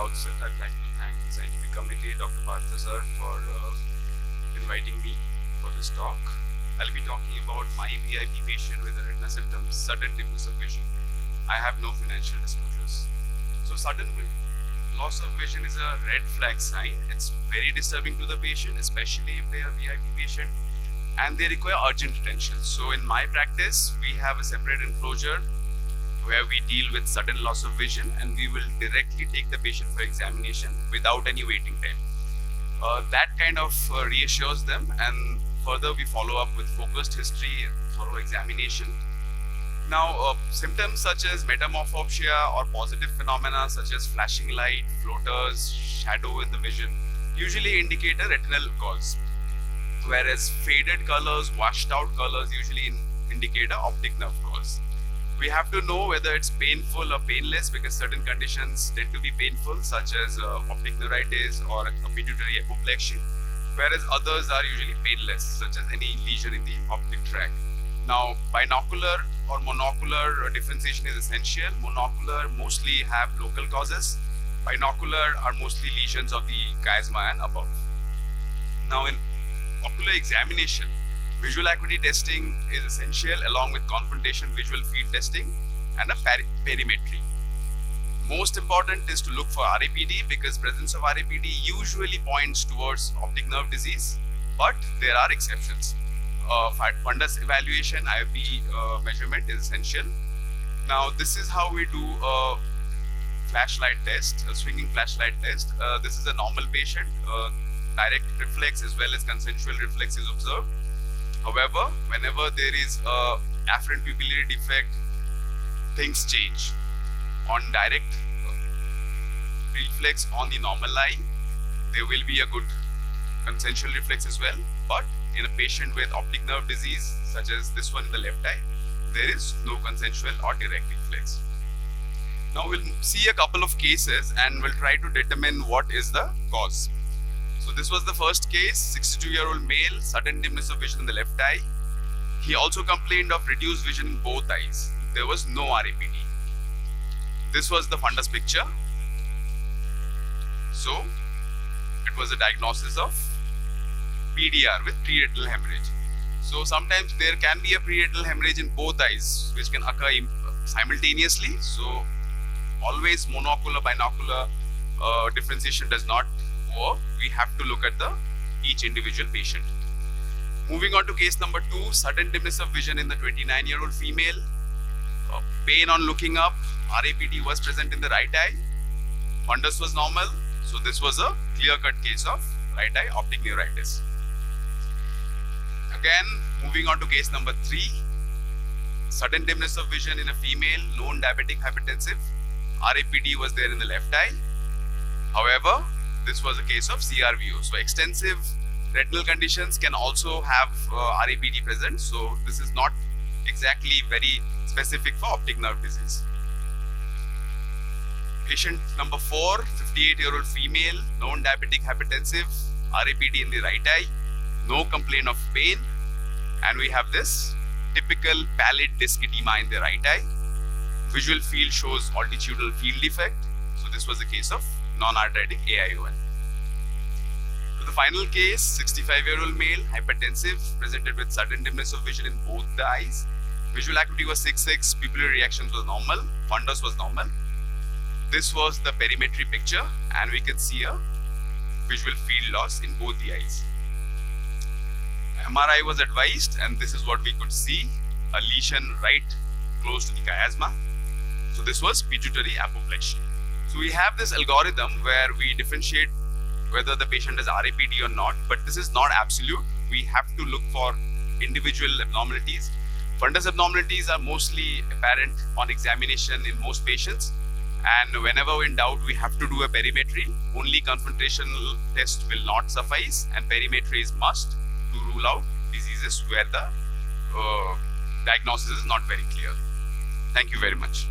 outset, I'd like to thank the scientific committee, Dr. Partha sir, for inviting me for this talk. I'll be talking about my VIP patient with a retina symptoms, sudden dimness of vision. I have no financial disclosures. So sudden loss of vision is a red flag sign. It's very disturbing to the patient, especially if they are VIP patient, and they require urgent attention. So in my practice, we have a separate enclosure where we deal with sudden loss of vision, and we will directly take the patient for examination without any waiting time. That kind of reassures them, and further we follow up with focused history, thorough examination. Now, symptoms such as metamorphopsia or positive phenomena such as flashing light, floaters, shadow in the vision usually indicate a retinal cause, whereas faded colors, washed out colors usually indicate an optic nerve cause. We have to know whether it's painful or painless, because certain conditions tend to be painful, such as optic neuritis or a pituitary apoplexy, whereas others are usually painless, such as any lesion in the optic tract. Now, binocular or monocular differentiation is essential. Monocular mostly have local causes. Binocular are mostly lesions of the chiasma and above. Now, in ocular examination, visual acuity testing is essential, along with confrontation visual field testing and a perimetry. Most important is to look for RAPD, because presence of RAPD usually points towards optic nerve disease, but there are exceptions. Fundus evaluation, IOP measurement is essential. Now, this is how we do a flashlight test, a swinging flashlight test. This is a normal patient. Direct reflex as well as consensual reflex is observed. However, whenever there is a afferent pupillary defect, things change. On direct reflex on the normal eye, there will be a good consensual reflex as well. But in a patient with optic nerve disease, such as this one in the left eye, there is no consensual or direct reflex. Now we'll see a couple of cases and we'll try to determine what is the cause. So this was the first case, 62-year-old male, sudden dimness of vision in the left eye. He also complained of reduced vision in both eyes. There was no RAPD. This was the fundus picture. So it was a diagnosis of PDR with pre-retinal hemorrhage. So sometimes there can be a pre-retinal hemorrhage in both eyes, which can occur simultaneously. So always monocular, binocular differentiation does not work. We have to look at each individual patient. Moving on to case number 2, sudden dimness of vision in the 29-year-old female. Pain on looking up, RAPD was present in the right eye. Fundus was normal. So this was a clear-cut case of right eye optic neuritis. Again, moving on to case number 3, sudden dimness of vision in a female, known diabetic hypertensive. RAPD was there in the left eye. However, this was a case of CRVO. So extensive retinal conditions can also have RAPD present. So this is not exactly very specific for optic nerve disease. Patient number 4, 58-year-old female, known diabetic hypertensive, RAPD in the right eye, no complaint of pain, and we have this typical pallid disc edema in the right eye. Visual field shows altitudinal field defect. So this was a case of non-arthritic AION. So the final case, 65-year-old male, hypertensive, presented with sudden dimness of vision in both the eyes. Visual acuity was 6.6, pupillary reactions was normal, fundus was normal. This was the perimetry picture, and we can see a visual field loss in both the eyes. MRI was advised, and this is what we could see, a lesion right close to the chiasma. So this was pituitary apoplexy. So we have this algorithm where we differentiate whether the patient has RAPD or not, but this is not absolute. We have to look for individual abnormalities. Fundus abnormalities are mostly apparent on examination in most patients, and whenever in doubt, we have to do a perimetry. Only confrontational test will not suffice, and perimetry is must to rule out diseases where the diagnosis is not very clear. Thank you very much.